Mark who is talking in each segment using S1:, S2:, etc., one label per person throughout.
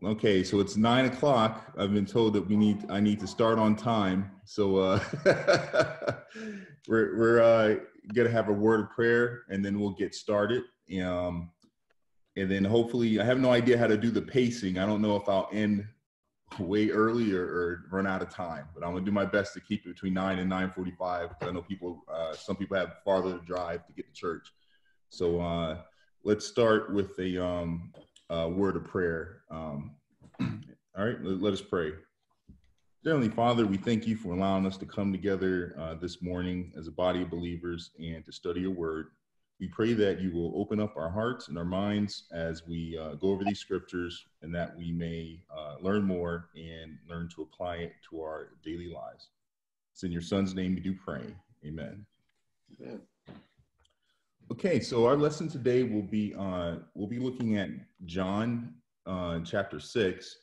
S1: Okay, so it's 9 o'clock. I've been told that I need to start on time. So we're gonna have a word of prayer, and then we'll get started. And then hopefully, I have no idea how to do the pacing. I don't know if I'll end way early or run out of time, but I'm gonna do my best to keep it between 9 and 9:45. I know some people have farther to drive to get to church. So let's start with a word of prayer. All right, let us pray. Dear Heavenly Father, we thank you for allowing us to come together this morning as a body of believers and to study your word. We pray that you will open up our hearts and our minds as we go over these scriptures, and that we may learn more and learn to apply it to our daily lives. It's in your Son's name we do pray. Amen.
S2: Amen.
S1: Okay, so our lesson today will be looking at John chapter 6,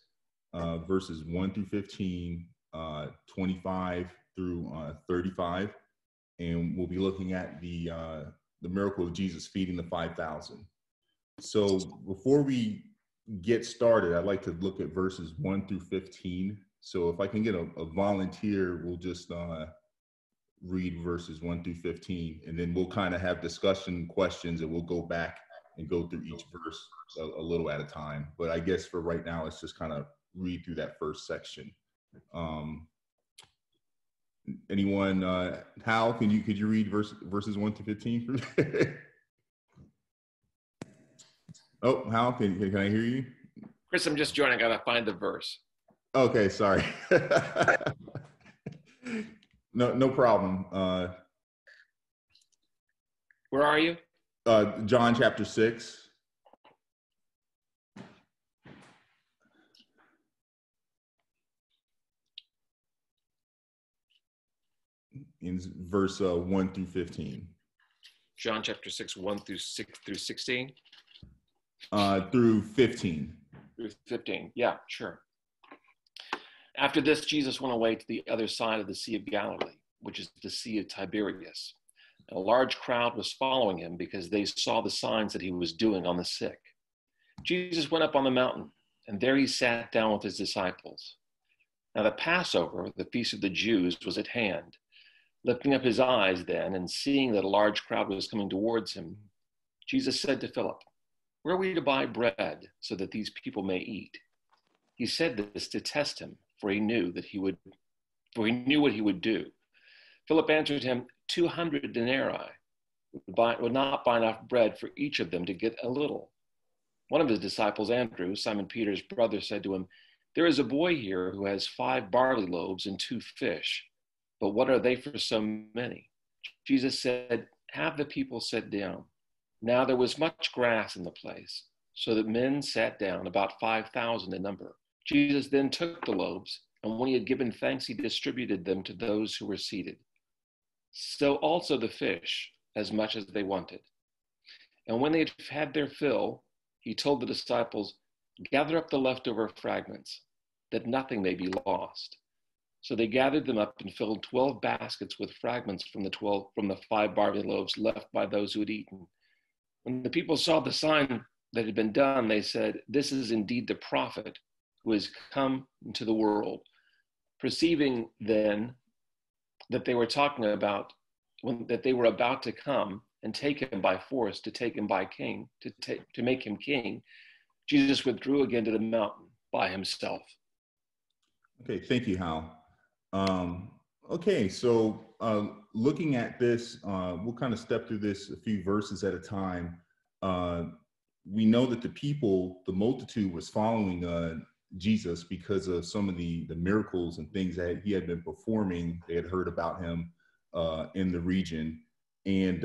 S1: verses 1 through 15, 25 through 35, and we'll be looking at the miracle of Jesus feeding the 5,000. So before we get started, I'd like to look at verses 1 through 15. So if I can get a volunteer, we'll just read verses 1 through 15, and then we'll kind of have discussion questions, and we'll go back and go through each verse a little at a time. But I guess for right now, let's just kind of read through that first section. Anyone, Hal, could you read verses 1 to 15? Oh, Hal, can I hear you?
S2: Chris, I'm just joining. I gotta find the verse.
S1: Okay, sorry. No problem.
S2: Where are you?
S1: John chapter 6. In verse 1 through 15.
S2: John chapter 6, 1 through 16?
S1: Through 15.
S2: Through 15, yeah, sure. After this, Jesus went away to the other side of the Sea of Galilee, which is the Sea of Tiberias. And a large crowd was following him because they saw the signs that he was doing on the sick. Jesus went up on the mountain, and there he sat down with his disciples. Now the Passover, the feast of the Jews, was at hand. Lifting up his eyes then, and seeing that a large crowd was coming towards him, Jesus said to Philip, "Where are we to buy bread so that these people may eat?" He said this to test him, for he knew what he would do. Philip answered him, 200 denarii would not buy enough bread for each of them to get a little. One of his disciples, Andrew, Simon Peter's brother, said to him, "There is a boy here who has 5 barley loaves and 2 fish. But what are they for so many?" Jesus said, "Have the people sit down." Now there was much grass in the place, so that men sat down, about 5,000 in number. Jesus then took the loaves, and when he had given thanks, he distributed them to those who were seated. So also the fish, as much as they wanted. And when they had had their fill, he told the disciples, "Gather up the leftover fragments, that nothing may be lost." So they gathered them up and filled 12 baskets with fragments from the 5 barley loaves left by those who had eaten. When the people saw the sign that had been done, they said, "This is indeed the prophet who has come into the world." Perceiving then that they were talking about that they were about to come and take him by force, to take him by king, to make him king, Jesus withdrew again to the mountain by himself.
S1: Okay, thank you, Hal. Okay, so looking at this, we'll kind of step through this a few verses at a time. We know that the multitude was following Jesus because of some of the miracles and things that he had been performing. They had heard about him in the region. And,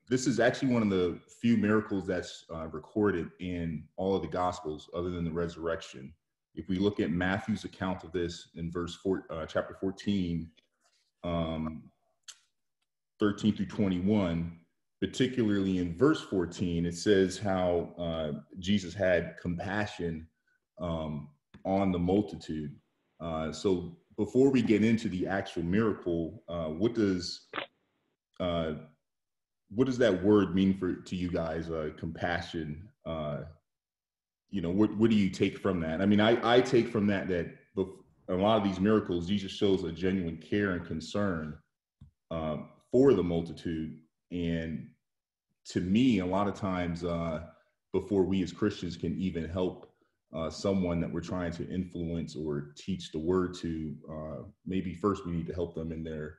S1: this is actually one of the few miracles that's recorded in all of the Gospels other than the resurrection. If we look at Matthew's account of this in chapter 14, 13 through 21, particularly in verse 14, it says how Jesus had compassion on the multitude. So before we get into the actual miracle, what does that word mean to you guys? Compassion. what do you take from that? I mean, I take from that a lot of these miracles, Jesus shows a genuine care and concern for the multitude. And to me, a lot of times, before we as Christians can even help someone that we're trying to influence or teach the word to, maybe first we need to help them in their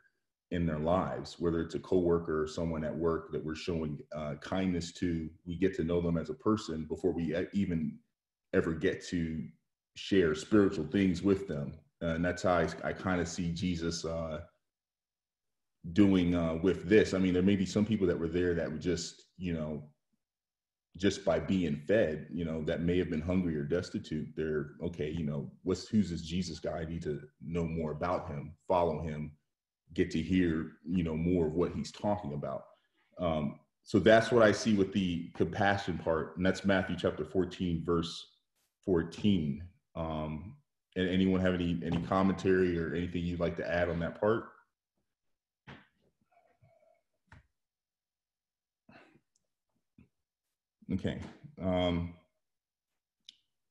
S1: lives, whether it's a coworker or someone at work that we're showing kindness to. We get to know them as a person before we even ever get to share spiritual things with them. And that's how I kind of see Jesus doing with this. I mean, there may be some people that were there that would just, just by being fed, that may have been hungry or destitute. They're okay, who's this Jesus guy? I need to know more about him, follow him, get to hear, more of what he's talking about. So that's what I see with the compassion part. And that's Matthew chapter 14, verse 14. And anyone have any commentary or anything you'd like to add on that part? Okay.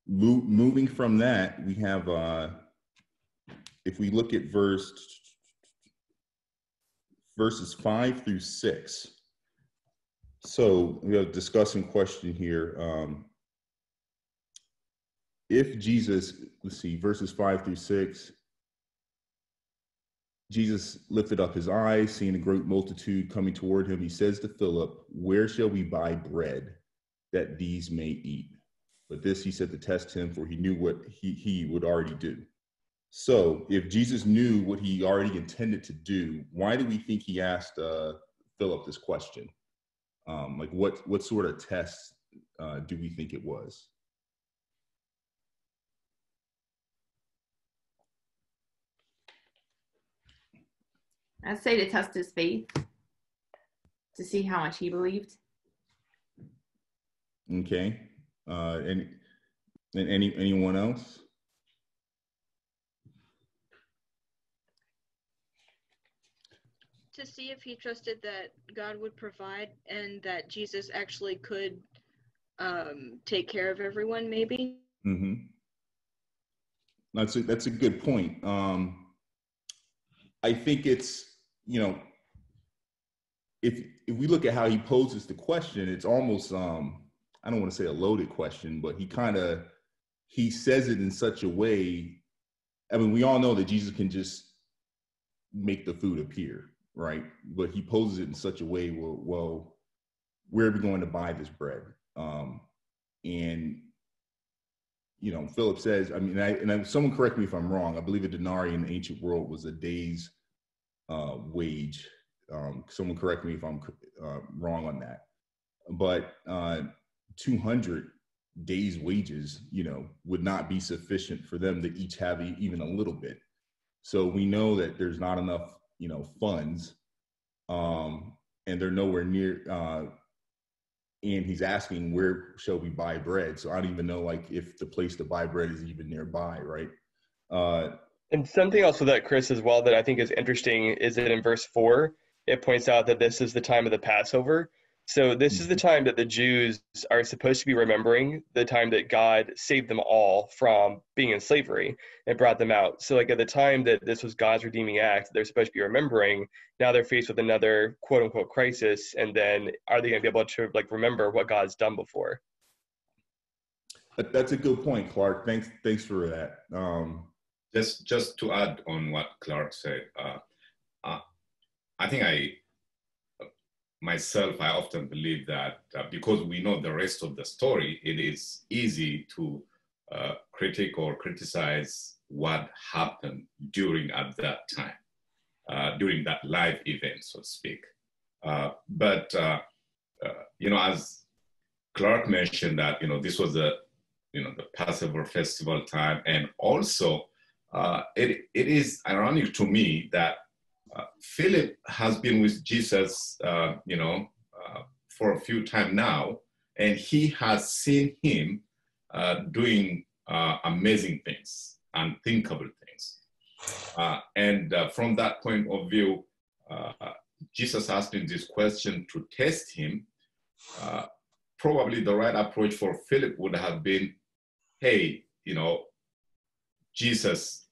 S1: Moving from that, we have, if we look at verses 5 through 6. So we have a discussing question here. If Jesus, let's see, verses 5 through 6, Jesus lifted up his eyes, seeing a great multitude coming toward him. He says to Philip, "Where shall we buy bread that these may eat?" But this he said to test him, for he knew what he would already do. So if Jesus knew what he already intended to do, why do we think he asked Philip this question? Like what sort of test do we think it was?
S3: I'd say to test his faith, to see how much he believed.
S1: Okay. And anyone else?
S4: To see if he trusted that God would provide and that Jesus actually could take care of everyone, maybe.
S1: Mm-hmm. That's a good point. I think it's, if we look at how he poses the question, it's almost, I don't want to say a loaded question, but he says it in such a way. I mean, we all know that Jesus can just make the food appear, right? But he poses it in such a way, well, where are we going to buy this bread? And Philip says, I mean, someone correct me if I'm wrong. I believe a denarii in the ancient world was a day's wage. Someone correct me if I'm wrong on that. But 200 days' wages, would not be sufficient for them to each have even a little bit. So we know that there's not enough, funds, and they're nowhere near. And he's asking, where shall we buy bread? So I don't even know, if the place to buy bread is even nearby, right?
S5: And something else with that, Chris, as well, that I think is interesting is that in verse 4, it points out that this is the time of the Passover. So this is the time that the Jews are supposed to be remembering, the time that God saved them all from being in slavery and brought them out. So at the time that this was God's redeeming act, they're supposed to be remembering. Now they're faced with another quote unquote crisis. And then are they going to be able to remember what God's done before?
S1: That's a good point, Clark. Thanks for that.
S6: Just to add on what Clark said, I think myself, I often believe that because we know the rest of the story, it is easy to critique or criticize what happened at that time, during that live event, so to speak. But as Clark mentioned that, this was the Passover festival time, and also it is ironic to me that Philip has been with Jesus, for a few times now, and he has seen him doing amazing things, unthinkable things. And from that point of view, Jesus asking this question to test him. Probably the right approach for Philip would have been hey, Jesus,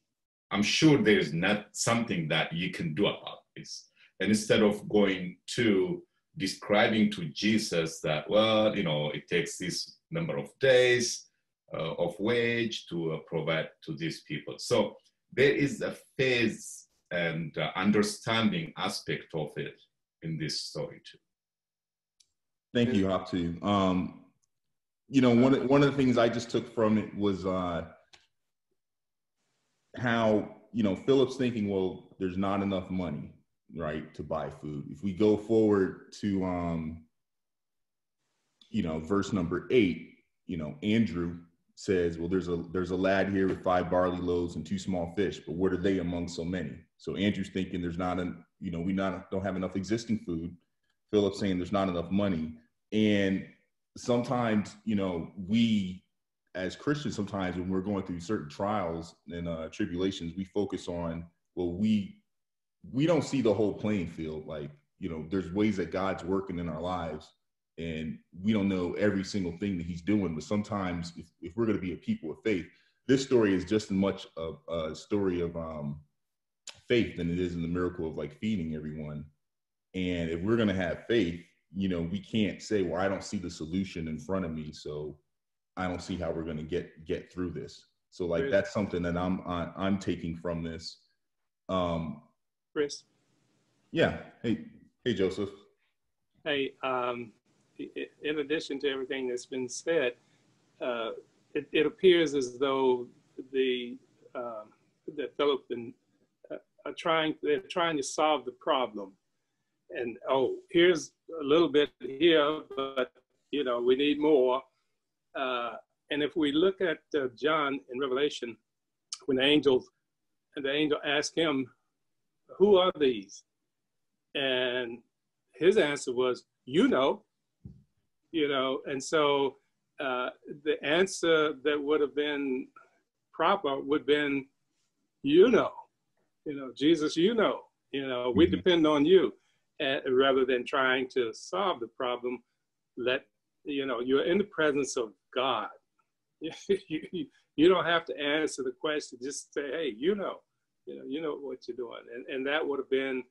S6: I'm sure there's not something that you can do about this. And instead of going to describing to Jesus that, well, it takes this number of days of wage to provide to these people. So there is a faith and understanding aspect of it in this story too.
S1: Thank you, Hatu. One of the things I just took from it was how, Philip's thinking, well, there's not enough money, right, to buy food. If we go forward to, verse number 8, Andrew says, well, there's a lad here with 5 barley loaves and 2 small fish, but what are they among so many? So Andrew's thinking there's not don't have enough existing food. Philip's saying there's not enough money. And sometimes, we as Christians, sometimes when we're going through certain trials and tribulations, we focus on, well, we don't see the whole playing field. Like, there's ways that God's working in our lives, and we don't know every single thing that he's doing. But sometimes if we're going to be a people of faith, this story is just as much a story of faith than it is in the miracle of like feeding everyone. And if we're going to have faith, we can't say, well, I don't see the solution in front of me, so I don't see how we're going to get through this. So like, that's something that I'm taking from this.
S7: Chris.
S1: Yeah. Hey, Joseph.
S7: Hey, in addition to everything that's been said, it appears as though that Philip and they're trying to solve the problem. And here's a little bit here, but we need more. And if we look at John in Revelation, when the angel asked him, "Who are these?" and his answer was, and so the answer that would have been proper would have been, Jesus, we depend on you, rather than trying to solve the problem. You're in the presence of God. You don't have to answer the question. Just say, hey, you know what you're doing. And that would have been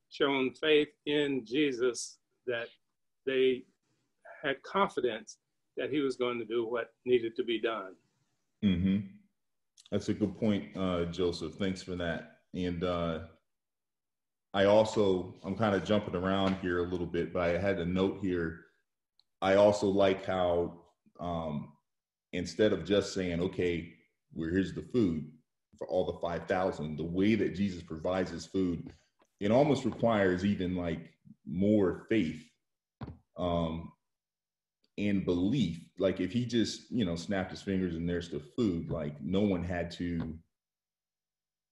S7: shown faith in Jesus, that they had confidence that he was going to do what needed to be done.
S1: Mm-hmm. That's a good point, Joseph. Thanks for that. And I'm kind of jumping around here a little bit, but I had a note here. I also like how instead of just saying, okay, here's the food for all the 5,000, the way that Jesus provides his food, it almost requires even like more faith and belief. Like if he just, snapped his fingers and there's the food, like no one had to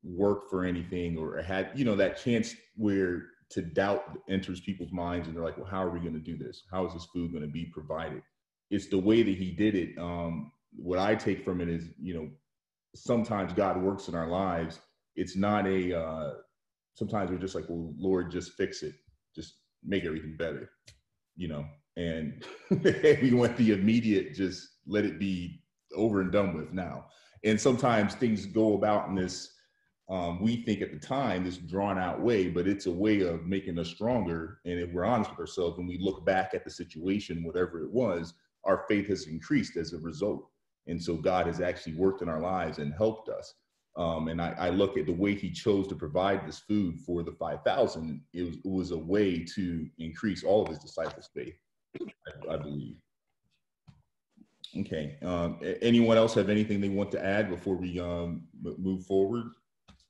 S1: work for anything or had, that chance where to doubt enters people's minds and they're like, well, how are we going to do this? How is this food going to be provided? It's the way that he did it. What I take from it is, sometimes God works in our lives. It's not sometimes we're just like, well, Lord, just fix it. Just make everything better, and we want the immediate, just let it be over and done with now. And sometimes things go about in this, we think at the time, this drawn out way, but it's a way of making us stronger. And if we're honest with ourselves, when we look back at the situation, whatever it was, our faith has increased as a result. And so God has actually worked in our lives and helped us. And I look at the way he chose to provide this food for the 5,000. It was a way to increase all of his disciples' faith, I believe. Okay. Anyone else have anything they want to add before we move forward?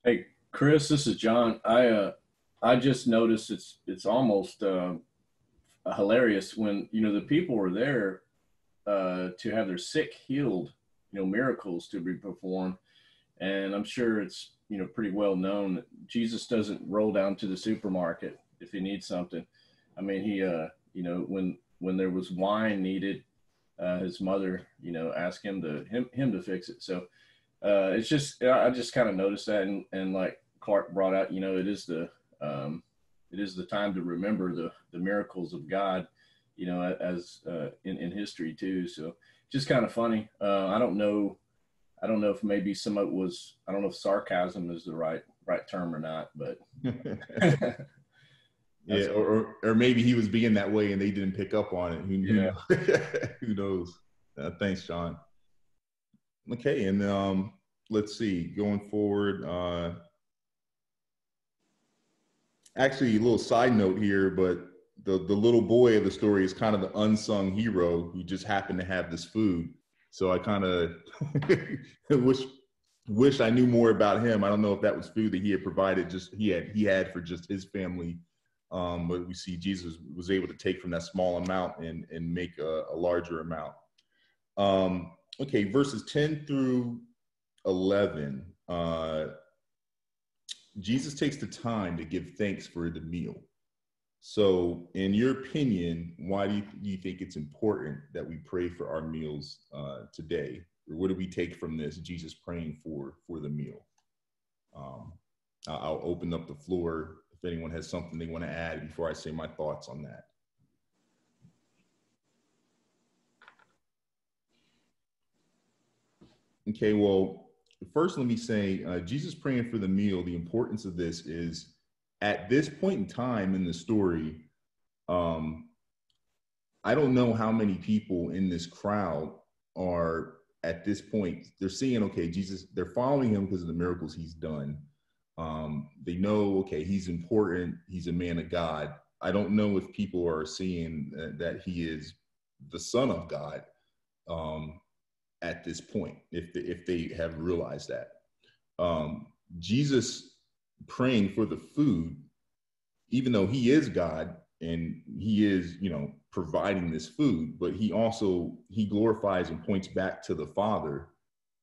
S8: Hey, Chris, this is John. I just noticed it's almost hilarious when the people were there to have their sick healed, miracles to be performed, and I'm sure it's pretty well known that Jesus doesn't roll down to the supermarket if he needs something. I mean, he when there was wine needed, his mother asked him to fix it. So it's just I just kind of noticed that, and like Clark brought out, it is the time to remember the miracles of God, as in history too. So just kind of funny. I don't know if maybe some of it was, I don't know if sarcasm is the right term or not, but
S1: yeah, or maybe he was being that way and they didn't pick up on it. Who knows? Thanks, Sean. Okay, and let's see, going forward. Actually, a little side note here, but the little boy of the story is kind of the unsung hero who just happened to have this food. So I kind of wish I knew more about him. I don't know if that was food that he had provided, just he had for just his family. But we see Jesus was able to take from that small amount and make a larger amount. Okay, verses 10 through 11. Jesus takes the time to give thanks for the meal. So, in your opinion, why do you think it's important that we pray for our meals today? Or what do we take from this, Jesus praying for the meal? I'll open up the floor if anyone has something they want to add before I say my thoughts on that. Okay, well, first let me say, Jesus praying for the meal, the importance of this is, at this point in time in the story, I don't know how many people in this crowd are at this point, they're seeing, okay, Jesus, they're following him because of the miracles he's done. They know, okay, he's important. He's a man of God. I don't know if people are seeing that he is the Son of God at this point, if they have realized that. Jesus praying for the food, even though he is God and he is, providing this food, but he glorifies and points back to the Father,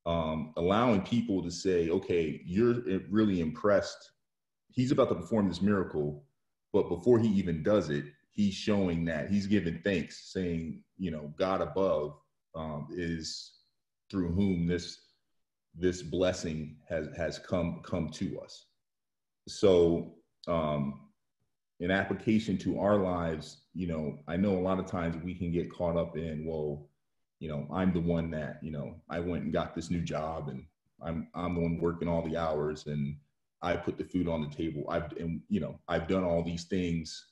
S1: allowing people to say, okay, you're really impressed. He's about to perform this miracle, but before he even does it, he's showing that he's giving thanks, saying, God above is through whom this blessing has come to us. So in application to our lives, I know a lot of times we can get caught up in, well, I'm the one that, I went and got this new job and I'm the one working all the hours and I put the food on the table. I've done all these things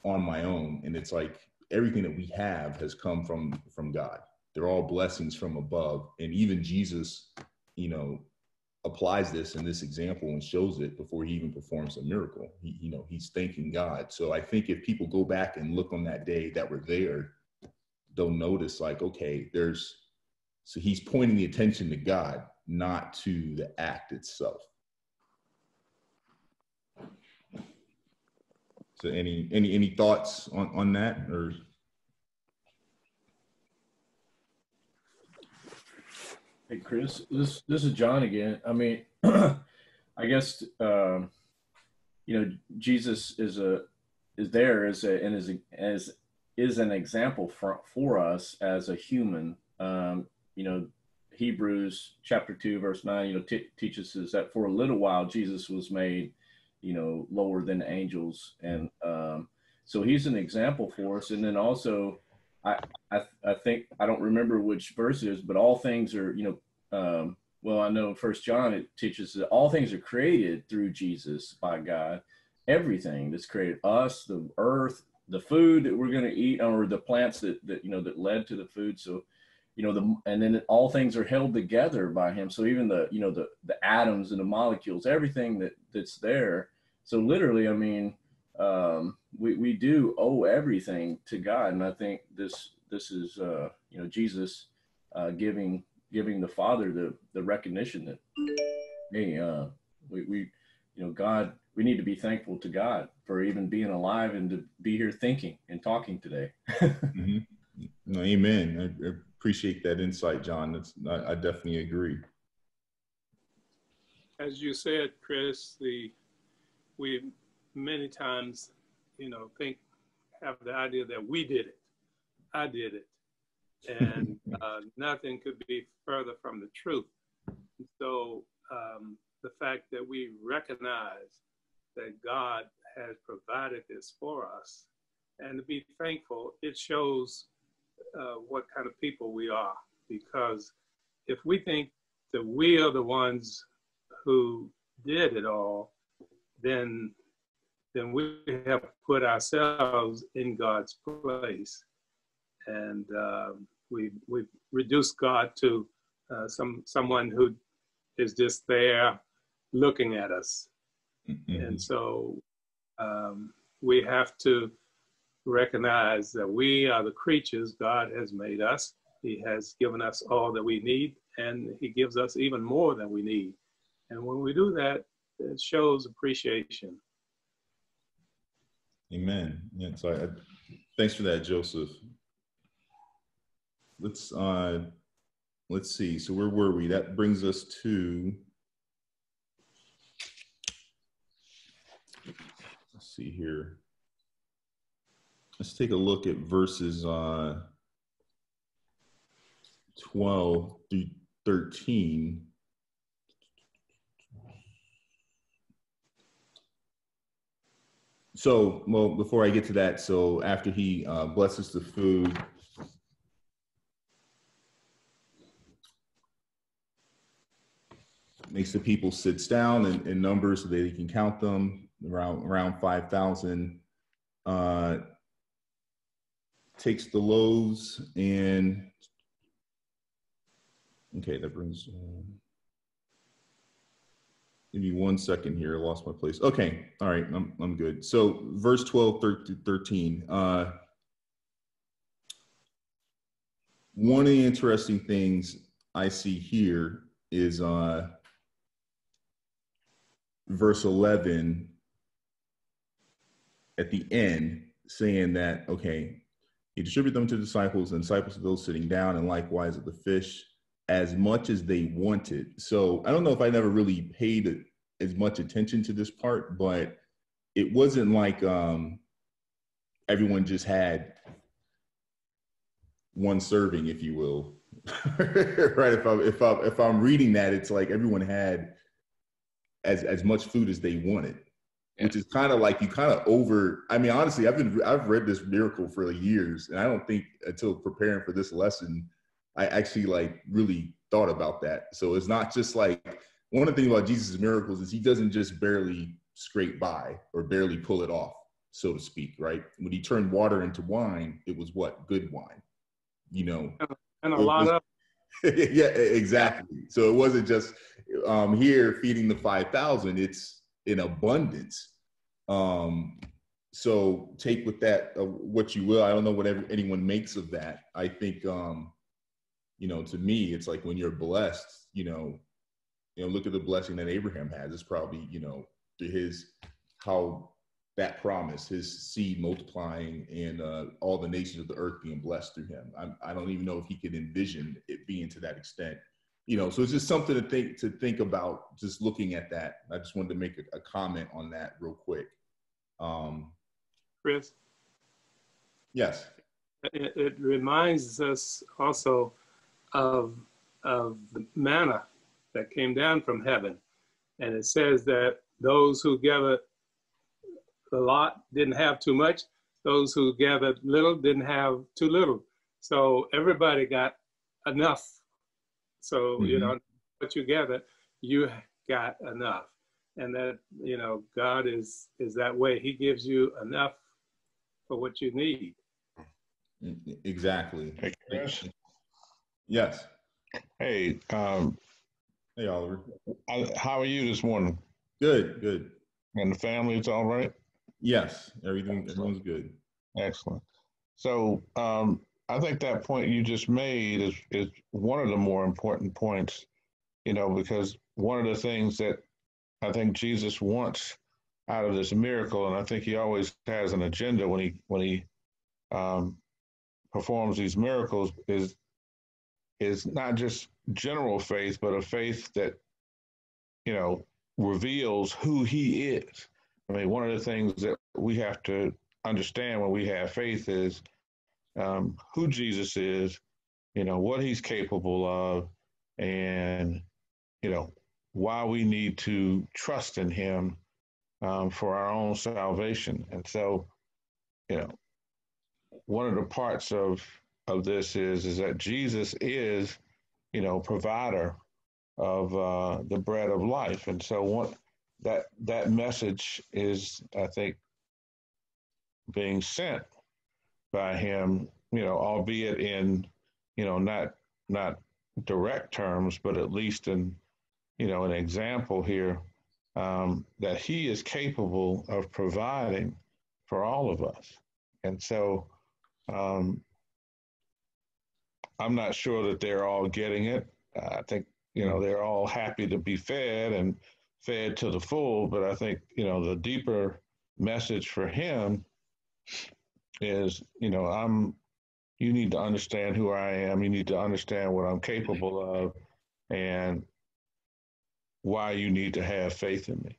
S1: on my own. And it's like everything that we have has come from God. They're all blessings from above. And even Jesus, applies this in this example and shows it before he even performs a miracle. He's thanking God. So I think if people go back and look on that day that were there, they'll notice like, okay, so he's pointing the attention to God, not to the act itself. So any thoughts on that? Or
S8: hey, Chris, this is John again. I mean, I guess Jesus is an example for us as a human. Hebrews chapter 2 verse 9 teaches us that for a little while Jesus was made lower than angels, and so he's an example for us. And then also I think, I don't remember which verse it is, but all things are well, I know First John, it teaches that all things are created through Jesus by God. Everything that's created, us, the earth, the food that we're going to eat, or the plants that led to the food. So, and then all things are held together by him. So even the atoms and the molecules, everything that's there. So literally, I mean, we do owe everything to God. And I think this is, Jesus giving the Father the recognition that, hey, God, we need to be thankful to God for even being alive and to be here thinking and talking today.
S1: Mm-hmm. No, amen. I appreciate that insight, John. I definitely agree.
S7: As you said, Chris, we many times, have the idea that we did it. I did it. And nothing could be further from the truth. So the fact that we recognize that God has provided this for us and to be thankful, it shows what kind of people we are. Because if we think that we are the ones who did it all, then we have put ourselves in God's place, and we reduced God to someone who is just there looking at us. Mm-hmm. And so we have to recognize that we are the creatures God has made us. He has given us all that we need, and he gives us even more than we need. And when we do that, it shows appreciation.
S1: Amen. Yeah, so thanks for that, Joseph. Let's see. So where were we? That brings us to, let's see here. Let's take a look at verses 12 through 13. So, well, before I get to that, so after he blesses the food, makes the people sit down in numbers so that he can count them, around 5,000. Takes the loaves and, okay, that brings, give me 1 second here. I lost my place. Okay, all right, I'm good. So verse 12 through 13. One of the interesting things I see here is verse 11 at the end, saying that, okay, he distributed them to the disciples and disciples to those sitting down, and likewise of the fish, as much as they wanted. So I don't know if I never really paid as much attention to this part, but it wasn't like everyone just had one serving, if you will. Right? If I'm reading that, it's like everyone had as much food as they wanted. Yeah. Which is kind of like I mean, honestly, I've read this miracle for years, and I don't think until preparing for this lesson, I actually really thought about that. So it's not just like, one of the things about Jesus' miracles is he doesn't just barely scrape by or barely pull it off, so to speak, right? When he turned water into wine, it was what? Good wine,
S7: And a lot of.
S1: Yeah, exactly. So it wasn't just here feeding the 5,000, it's in abundance. So take with that what you will. I don't know what anyone makes of that. I think, to me, it's like when you're blessed, look at the blessing that Abraham has. It's probably, to how that promise, his seed multiplying and all the nations of the earth being blessed through him. I don't even know if he could envision it being to that extent. So it's just something to think about, just looking at that. I just wanted to make a comment on that real quick.
S7: Chris?
S1: Yes.
S7: It reminds us also of the manna that came down from heaven. And it says that those who gathered a lot didn't have too much. Those who gathered little didn't have too little. So everybody got enough. So, what you gather, you got enough. And that, God is that way. He gives you enough for what you need.
S1: Exactly.
S9: Hey, Chris?
S1: Yes.
S9: Hey,
S1: hey, Oliver.
S9: How are you this morning?
S1: Good.
S9: And the family, it's all right?
S1: Yes, everyone's good.
S9: Excellent. So I think that point you just made is one of the more important points, because one of the things that I think Jesus wants out of this miracle, and I think he always has an agenda when he performs these miracles, is not just general faith, but a faith that, reveals who he is. I mean, one of the things that we have to understand when we have faith is who Jesus is, what he's capable of, and, why we need to trust in him for our own salvation. And so, one of the parts of of this is that Jesus is, provider of the bread of life. And so that message is, I think, being sent by him, albeit in, not direct terms, but at least in, an example here, that he is capable of providing for all of us. And so I'm not sure that they're all getting it. I think, they're all happy to be fed and fed to the full, but I think, the deeper message for him is, you need to understand who I am. You need to understand what I'm capable of and why you need to have faith in me.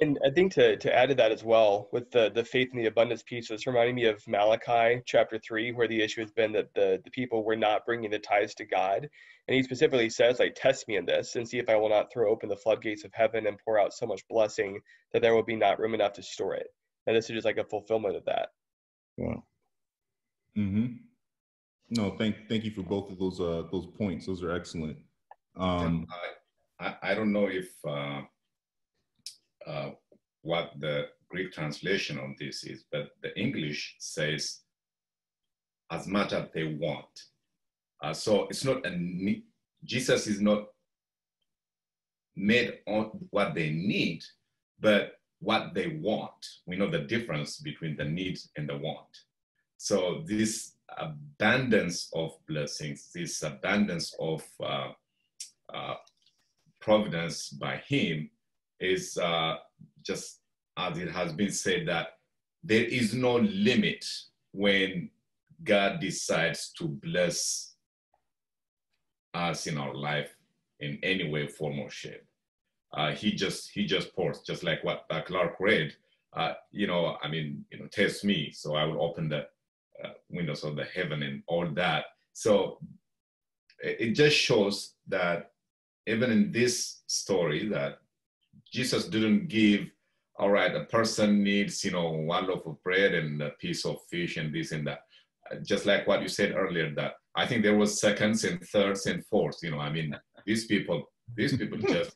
S5: And I think to add to that as well, with the faith and the abundance piece, it's reminding me of Malachi chapter 3, where the issue has been that the people were not bringing the tithes to God. And he specifically says, like, test me in this and see if I will not throw open the floodgates of heaven and pour out so much blessing that there will be not room enough to store it. And this is just like a fulfillment of that.
S9: Yeah.
S1: Mm-hmm. No, thank you for both of those points. Those are excellent.
S6: I don't know if what the Greek translation on this is, but the English says as much as they want. So it's not Jesus is not made on what they need, but what they want. We know the difference between the need and the want. So this abundance of blessings, this abundance of providence by him is just as it has been said, that there is no limit when God decides to bless us in our life in any way, form, or shape. He just pours, just like what Clark read. Test me, so I will open the windows of the heaven and all that. So it just shows that even in this story, that Jesus didn't give, all right, a person needs, one loaf of bread and a piece of fish and this and that. Just like what you said earlier, that I think there was seconds and thirds and fourths. These people just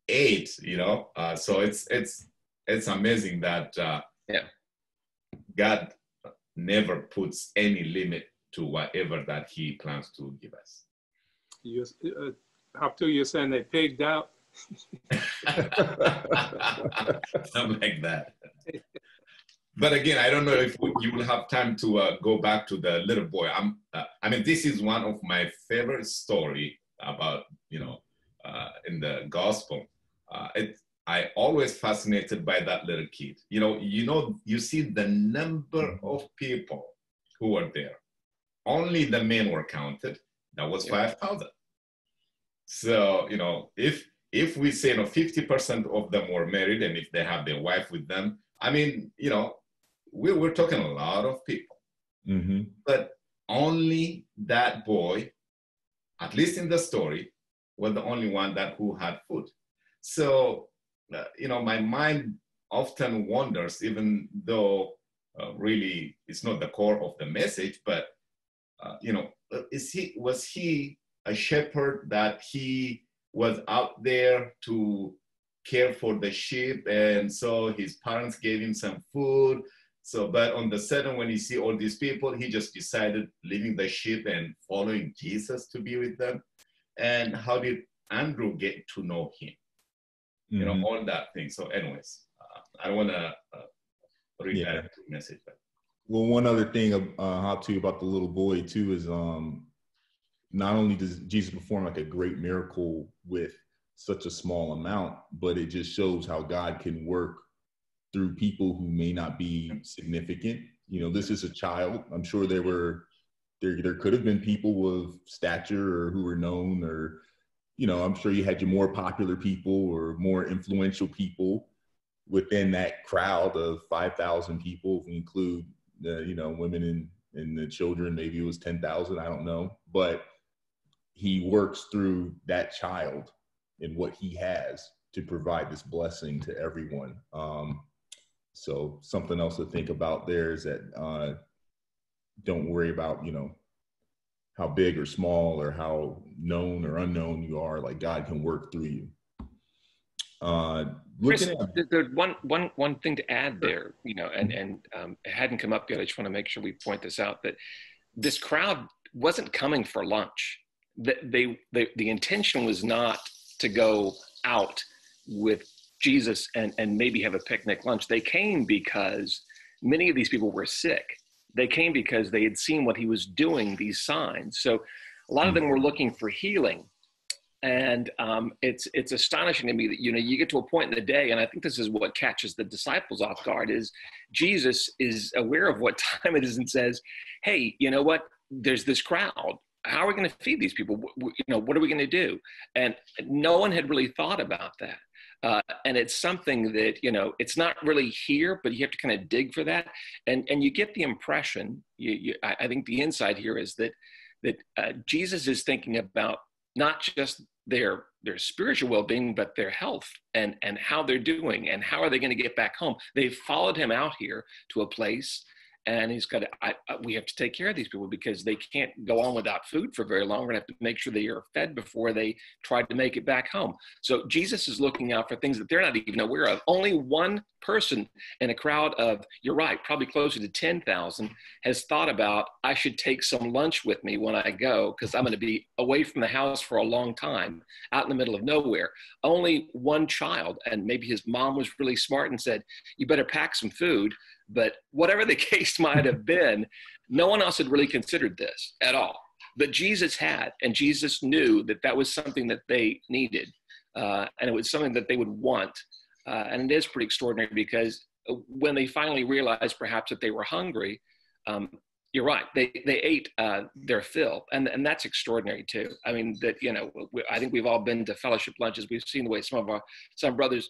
S6: ate. So it's amazing that God never puts any limit to whatever that he plans to give us.
S7: Up to you're saying they pigged out.
S6: Something like that. But again, I don't know if you will have time to go back to the little boy. This is one of my favorite story about, in the gospel. I always fascinated by that little kid. You see the number of people who were there. Only the men were counted. That was 5,000. So, if we say 50% of them were married, and if they have their wife with them, we're talking a lot of people.
S1: Mm-hmm.
S6: But only that boy, at least in the story, was the only one who had food. So, my mind often wonders, even though really it's not the core of the message, but, was he a shepherd that he was out there to care for the sheep, and so his parents gave him some food. So, but on the sudden, when you see all these people, he just decided leaving the sheep and following Jesus to be with them. And how did Andrew get to know him?
S1: Mm-hmm.
S6: All that thing. So anyways, I want to read that message.
S1: Well, one other thing I'll tell you about the little boy too is not only does Jesus perform like a great miracle with such a small amount, but it just shows how God can work through people who may not be significant. This is a child. I'm sure there could have been people of stature or who were known, or, I'm sure you had your more popular people or more influential people within that crowd of 5,000 people. If we include the, women and the children, maybe it was 10,000, I don't know. But he works through that child and what he has to provide this blessing to everyone. So something else to think about there is that don't worry about, how big or small or how known or unknown you are. Like, God can work through you.
S2: Chris, there's one thing to add there, and it hadn't come up yet. I just want to make sure we point this out, that this crowd wasn't coming for lunch. The intention was not to go out with Jesus and maybe have a picnic lunch. They came because many of these people were sick. They came because they had seen what he was doing, these signs. So a lot of them were looking for healing. And it's astonishing to me that, you get to a point in the day, and I think this is what catches the disciples off guard, is Jesus is aware of what time it is and says, hey, you know what? There's this crowd. How are we going to feed these people? What are we going to do? And no one had really thought about that. And it's something that, it's not really here, but you have to kind of dig for that. And you get the impression, I think the insight here is that Jesus is thinking about not just their spiritual well-being, but their health and how they're doing and how are they going to get back home. They've followed him out here to a place, and he's got we have to take care of these people because they can't go on without food for very long. We're going to have to make sure they are fed before they try to make it back home. So Jesus is looking out for things that they're not even aware of. Only one person in a crowd of, you're right, probably closer to 10,000 has thought about, I should take some lunch with me when I go because I'm going to be away from the house for a long time, out in the middle of nowhere. Only one child, and maybe his mom was really smart and said, you better pack some food. But whatever the case might have been, no one else had really considered this at all. But Jesus had, and Jesus knew that that was something that they needed, and it was something that they would want. And it is pretty extraordinary because when they finally realized perhaps that they were hungry, you're right, they ate their fill, and that's extraordinary too. I mean, that, I think we've all been to fellowship lunches. We've seen the way some brothers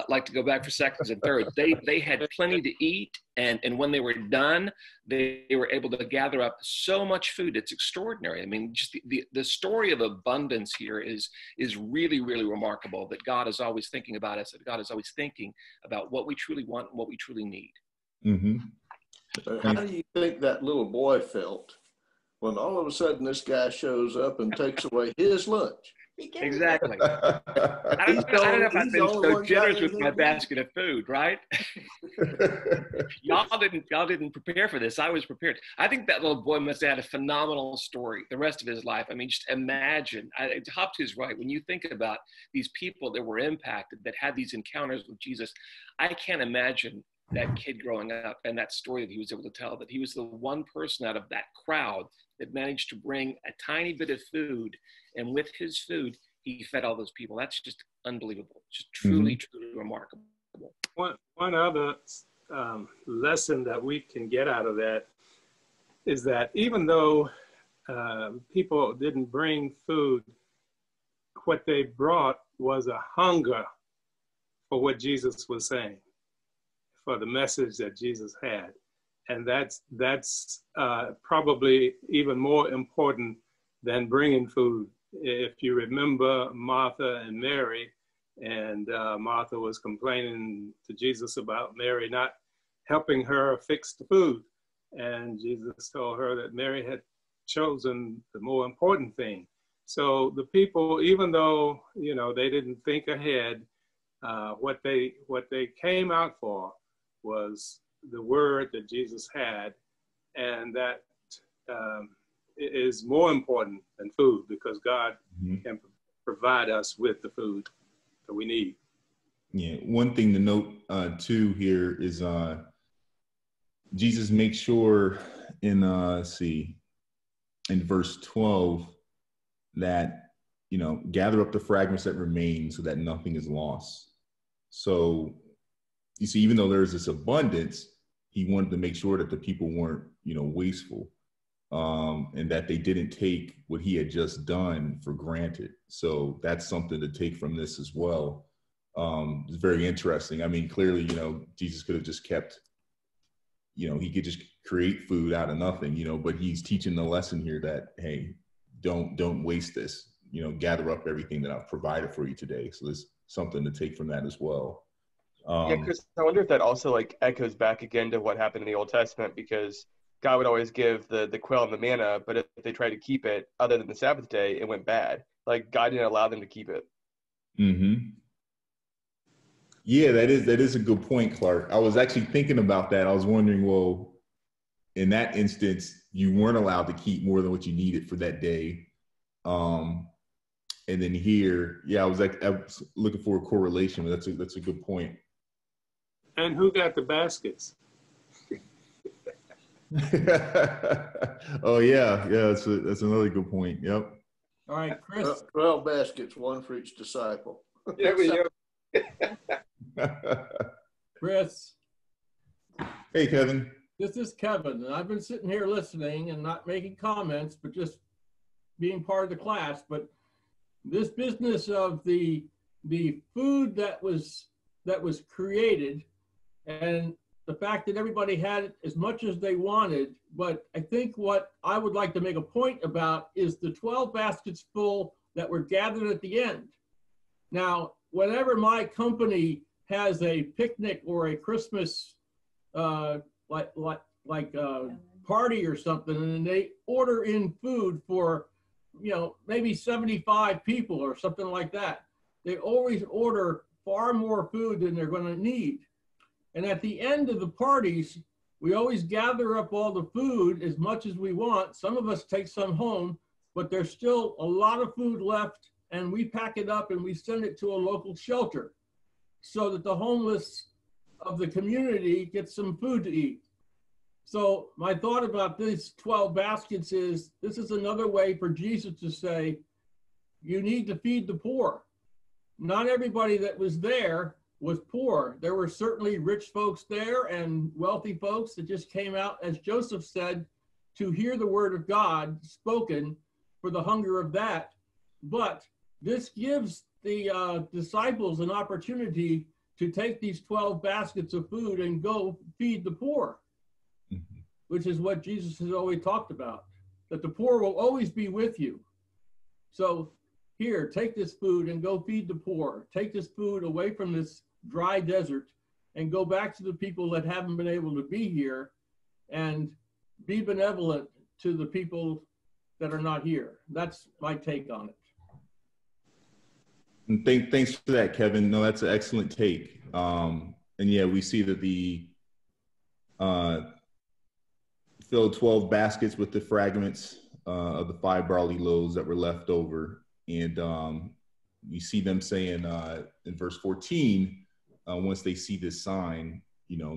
S2: like to go back for seconds and thirds. They had plenty to eat, and when they were done, they were able to gather up so much food. It's extraordinary. I mean, just the story of abundance here is really, really remarkable, that God is always thinking about us, that God is always thinking about what we truly want and what we truly need.
S1: Mm-hmm.
S10: How do you think that little boy felt when all of a sudden this guy shows up and takes away his lunch?
S2: Exactly. I don't know if I've been so generous with my basket of food, right? Y'all didn't prepare for this. I was prepared. I think that little boy must have had a phenomenal story the rest of his life. I mean, just imagine. Hoptu is right. When you think about these people that were impacted, that had these encounters with Jesus, I can't imagine that kid growing up and that story that he was able to tell, that he was the one person out of that crowd that managed to bring a tiny bit of food, and with his food he fed all those people. That's just unbelievable. Just truly remarkable.
S7: One other lesson that we can get out of that is that even though people didn't bring food, what they brought was a hunger for what Jesus was saying, for the message that Jesus had. And that's probably even more important than bringing food. If you remember Martha and Mary, and Martha was complaining to Jesus about Mary not helping her fix the food. And Jesus told her that Mary had chosen the more important thing. So the people, even though, they didn't think ahead, what they came out for was the word that Jesus had, and that is more important than food, because God can provide us with the food that we need.
S1: Yeah, one thing to note too here is Jesus makes sure in verse 12 that gather up the fragments that remain so that nothing is lost. So you see, even though there's this abundance, he wanted to make sure that the people weren't, wasteful, and that they didn't take what he had just done for granted. So that's something to take from this as well. It's very interesting. I mean, clearly, Jesus could have just kept, he could just create food out of nothing, but he's teaching the lesson here that, hey, don't waste this, gather up everything that I've provided for you today. So there's something to take from that as well.
S5: Yeah, Chris, I wonder if that also echoes back again to what happened in the Old Testament, because God would always give the quail and the manna, but if they tried to keep it other than the Sabbath day, it went bad. Like God didn't allow them to keep it.
S1: Mm-hmm. Yeah, that is a good point, Clark. I was actually thinking about that. I was wondering, well, in that instance, you weren't allowed to keep more than what you needed for that day. And then here, yeah, I was looking for a correlation, but that's a good point.
S7: And who got the baskets?
S1: Oh yeah, that's another good point. Yep.
S11: All right, Chris.
S10: 12 baskets, one for each disciple.
S5: Yeah, we know.
S11: Chris.
S1: Hey, Kevin.
S11: This is Kevin, and I've been sitting here listening and not making comments, but just being part of the class. But this business of the food that was created, and the fact that everybody had as much as they wanted, but I think what I would like to make a point about is the 12 baskets full that were gathered at the end. Now, whenever my company has a picnic or a Christmas party or something, and they order in food for, maybe 75 people or something like that, they always order far more food than they're going to need. And at the end of the parties, we always gather up all the food as much as we want. Some of us take some home, but there's still a lot of food left, and we pack it up and we send it to a local shelter so that the homeless of the community get some food to eat. So my thought about these 12 baskets is, this is another way for Jesus to say, you need to feed the poor. Not everybody that was there was poor. There were certainly rich folks there and wealthy folks that just came out, as Joseph said, to hear the word of God spoken for the hunger of that. But this gives the disciples an opportunity to take these 12 baskets of food and go feed the poor, which is what Jesus has always talked about, that the poor will always be with you. So here, take this food and go feed the poor. Take this food away from this dry desert and go back to the people that haven't been able to be here and be benevolent to the people that are not here. That's my take on it.
S1: And thanks for that, Kevin. No, that's an excellent take. And yeah, we see that the filled 12 baskets with the fragments of the 5 barley loaves that were left over. And we see them saying in verse 14, once they see this sign,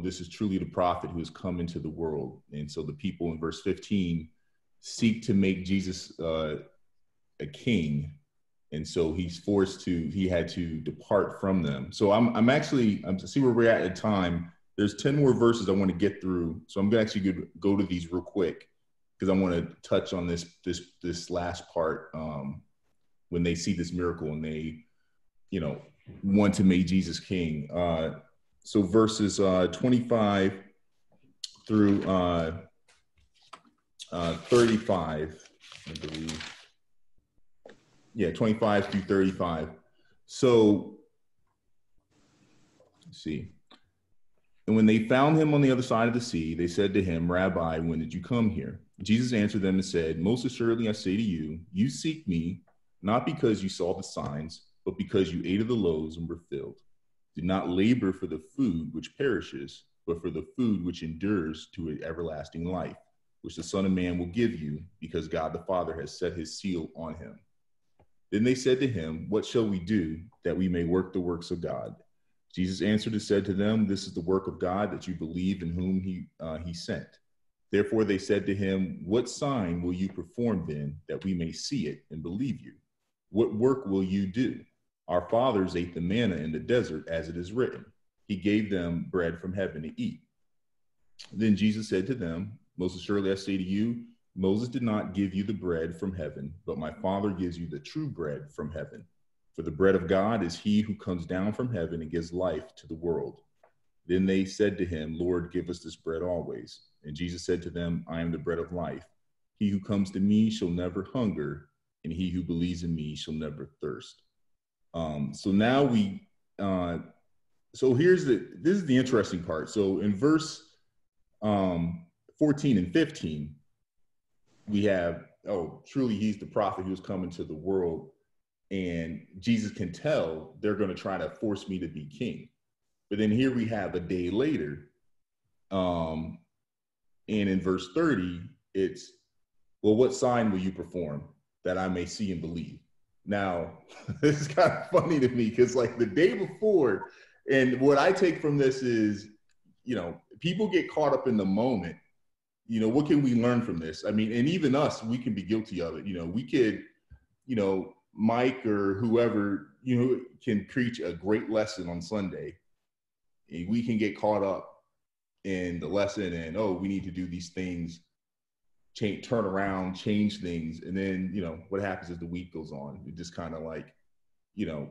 S1: this is truly the prophet who has come into the world. And so the people in verse 15 seek to make Jesus a king. And so he had to depart from them. So I'm to see where we're at in time. There's 10 more verses I want to get through. So I'm going to actually go to these real quick because I want to touch on this last part when they see this miracle and they, want to make Jesus king. So verses 25 through 35, I believe. Yeah, 25 through 35. So, let's see. And when they found him on the other side of the sea, they said to him, Rabbi, when did you come here? Jesus answered them and said, most assuredly I say to you, you seek me, not because you saw the signs, but because you ate of the loaves and were filled. Do not labor for the food which perishes, but for the food which endures to an everlasting life, which the Son of Man will give you, because God the Father has set his seal on him. Then they said to him, what shall we do that we may work the works of God? Jesus answered and said to them, this is the work of God, that you believe in whom he sent. Therefore they said to him, what sign will you perform then, that we may see it and believe you? What work will you do? Our fathers ate the manna in the desert, as it is written. He gave them bread from heaven to eat. Then Jesus said to them, most assuredly I say to you, Moses did not give you the bread from heaven, but my Father gives you the true bread from heaven. For the bread of God is he who comes down from heaven and gives life to the world. Then they said to him, Lord, give us this bread always. And Jesus said to them, I am the bread of life. He who comes to me shall never hunger, and he who believes in me shall never thirst. So now this is the interesting part. So in verse 14 and 15, we have, oh, truly he's the prophet who's coming to the world. And Jesus can tell they're going to try to force me to be king. But then here we have a day later. And in verse 30, it's, well, what sign will you perform that I may see and believe? Now, this is kind of funny to me because like the day before, and what I take from this is, you know, people get caught up in the moment. You know, what can we learn from this? I mean, and even us, we can be guilty of it. You know, we could, you know, Mike or whoever, you know, can preach a great lesson on Sunday. And we can get caught up in the lesson and, oh, we need to do these things, turn around, change things. And then, you know, what happens as the week goes on? It just kind of like, you know,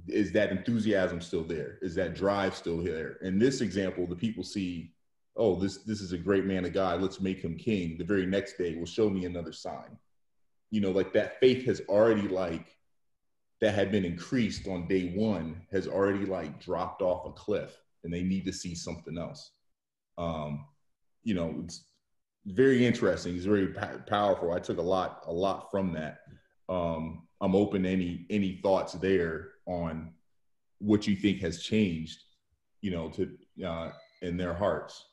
S1: is that enthusiasm still there? Is that drive still there? In this example, the people see, oh, this is a great man of God. Let's make him king. The very next day will show me another sign. You know, like that faith has already like, that had been increased on day one has already like dropped off a cliff and they need to see something else. You know, it's very interesting. It's very powerful. I took a lot from that. I'm open to any thoughts there on what you think has changed, you know, to in their hearts.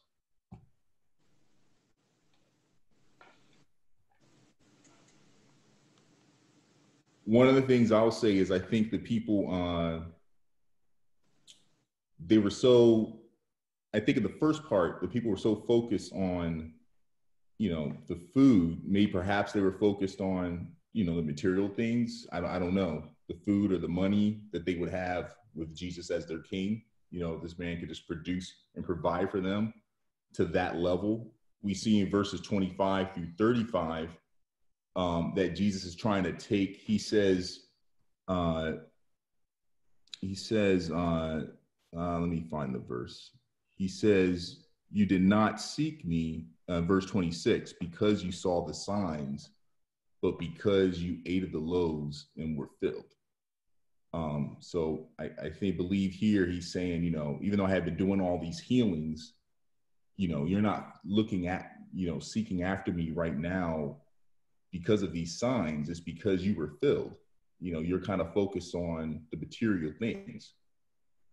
S1: One of the things I'll say is I think the people, they were so, I think in the first part, the people were so focused on, you know, the food, maybe perhaps they were focused on, you know, the material things. I don't know, the food or the money that they would have with Jesus as their king. You know, this man could just produce and provide for them to that level. We see in verses 25 through 35, that Jesus is trying to take, he says, let me find the verse. He says, you did not seek me, verse 26, because you saw the signs, but because you ate of the loaves and were filled. So I believe here he's saying, you know, even though I have been doing all these healings, you know, you're not looking at, you know, seeking after me right now because of these signs. It's because you were filled. You know, you're kind of focused on the material things.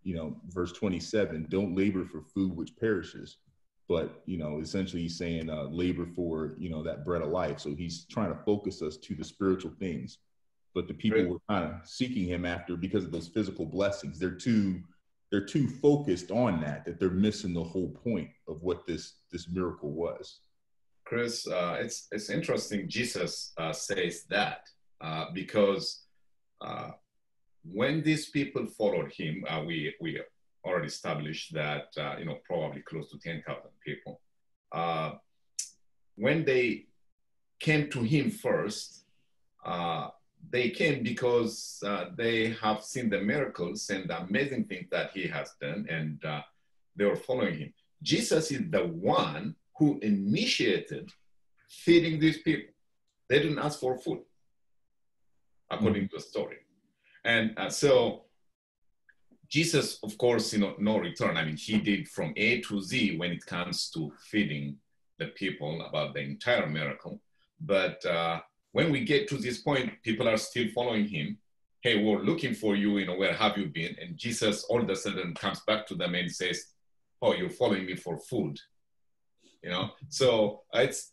S1: You know, verse 27, don't labor for food which perishes, but, you know, essentially he's saying labor for, you know, that bread of life. So he's trying to focus us to the spiritual things, but the people were kind of seeking him after because of those physical blessings. They're too focused on that they're missing the whole point of what this miracle was.
S6: Chris, it's interesting Jesus says that because when these people followed him, we already established that, you know, probably close to 10,000 people. When they came to him first, they came because they have seen the miracles and the amazing things that he has done, and they were following him. Jesus is the one who initiated feeding these people. They didn't ask for food, according to the story. And so Jesus, of course, you know, no return. I mean, he did from A to Z when it comes to feeding the people about the entire miracle. But when we get to this point, people are still following him. Hey, we're looking for you, you know, where have you been? And Jesus all of a sudden comes back to them and says, oh, you're following me for food. You know, so it's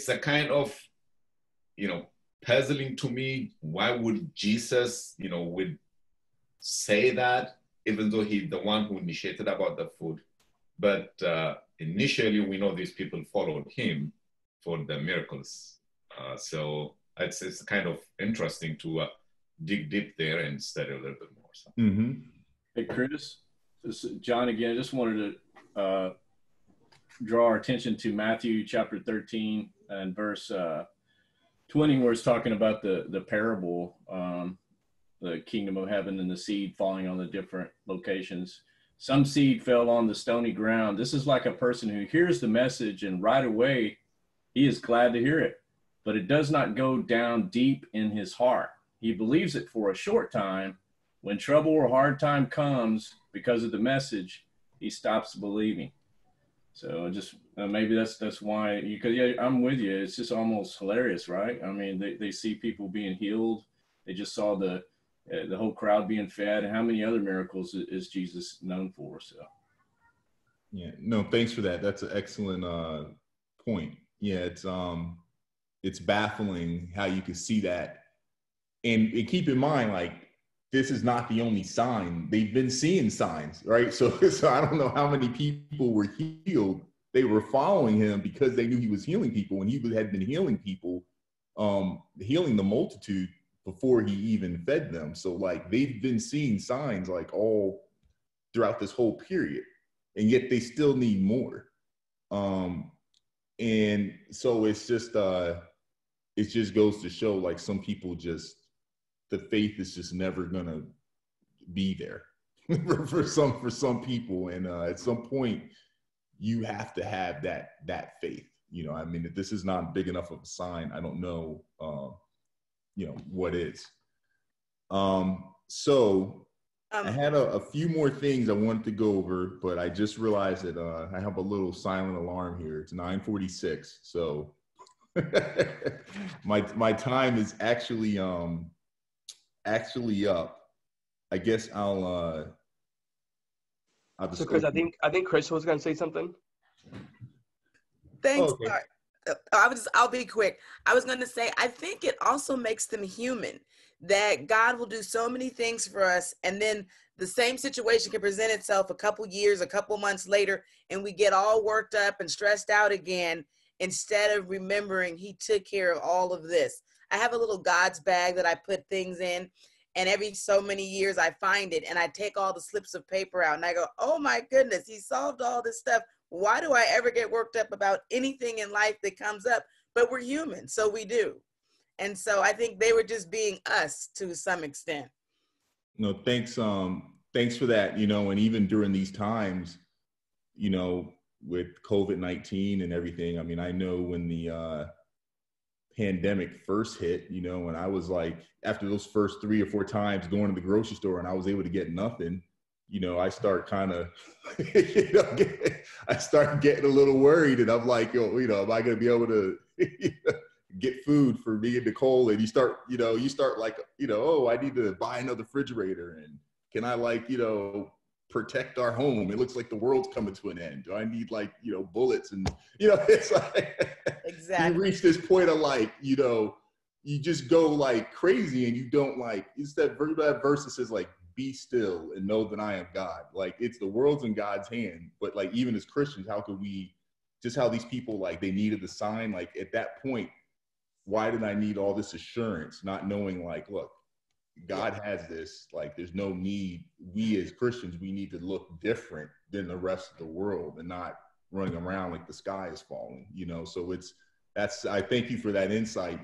S6: a kind of, you know, puzzling to me. Why would Jesus, you know, would say that, even though he's the one who initiated about the food? But initially, we know these people followed him for the miracles. So it's kind of interesting to dig deep there and study a little bit more. So.
S8: Mm-hmm. Hey, Chris, this is John again. I just wanted to draw our attention to Matthew chapter 13 and verse 20, where it's talking about the parable, the kingdom of heaven and the seed falling on the different locations. Some seed fell on the stony ground. This is like a person who hears the message and right away he is glad to hear it, but it does not go down deep in his heart. He believes it for a short time. When trouble or hard time comes because of the message, he stops believing. So just maybe that's why because yeah, I'm with you. It's just almost hilarious, right? I mean, they see people being healed. They just saw the whole crowd being fed. And how many other miracles is Jesus known for? So
S1: yeah, no, thanks for that. That's an excellent point. Yeah, it's baffling how you can see that, and keep in mind, like, this is not the only sign. They've been seeing signs, right? So I don't know how many people were healed. They were following him because they knew he was healing people, and he had been healing people, healing the multitude before he even fed them. So like they've been seeing signs like all throughout this whole period, and yet they still need more. And so it just goes to show, like, some people just, the faith is just never gonna be there for some people, and at some point you have to have that faith. You know, I mean, if this is not big enough of a sign, I don't know, what is. So I had a few more things I wanted to go over, but I just realized that I have a little silent alarm here. It's 9:46, so my time is actually up. I guess I'll just.
S5: So Chris, I think Chris was going to say something.
S12: Thanks.
S1: Oh, okay.
S12: I'll be quick. I was going to say, I think it also makes them human, that God will do so many things for us, and then the same situation can present itself a couple years, a couple months later, and we get all worked up and stressed out again, instead of remembering he took care of all of this. I have a little God's bag that I put things in, and every so many years I find it, and I take all the slips of paper out, and I go, oh my goodness, he solved all this stuff. Why do I ever get worked up about anything in life that comes up? But we're human, so we do. And so I think they were just being us to some extent.
S1: No, thanks for that. And even during these times, with COVID-19 and everything, I mean, I know when the pandemic first hit, and I was like, after those first 3 or 4 times going to the grocery store and I was able to get nothing, I start kind of, I start getting a little worried, and I'm like, am I going to be able to get food for me and Nicole? And you start like, oh, I need to buy another refrigerator, and can I, like, protect our home? It looks like the world's coming to an end. Do I need, like, bullets? And, it's like,
S12: exactly.
S1: You reach this point of, like, you just go like crazy, and you don't, like, it's that verse that says, like, be still and know that I am God. Like, it's the world's in God's hand. But, like, even as Christians, how could we, just how these people, like, they needed the sign, like, at that point, why did I need all this assurance, not knowing, like, look, God has this, like, there's no need. We as Christians, we need to look different than the rest of the world and not running around like the sky is falling, so I thank you for that insight.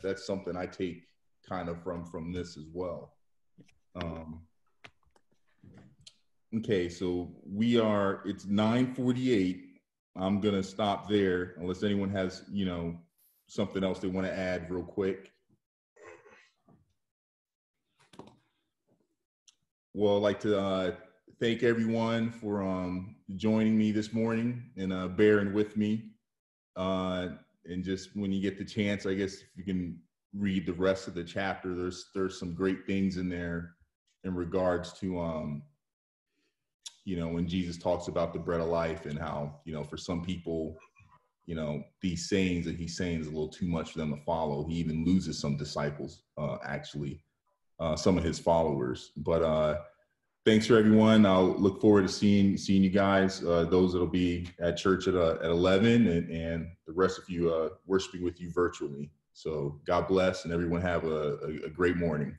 S1: That's something I take kind of from this as well. Okay, so it's 9:48. I'm gonna stop there unless anyone has, something else they want to add real quick. Well, I'd like to thank everyone for joining me this morning and bearing with me. And just when you get the chance, I guess if you can read the rest of the chapter, there's some great things in there in regards to when Jesus talks about the bread of life, and how, for some people, these sayings that he's saying is a little too much for them to follow. He even loses some disciples, actually, some of his followers. But thanks for everyone. I'll look forward to seeing you guys, those that'll be at church at 11, and the rest of you worshiping with you virtually. So God bless, and everyone have a great morning.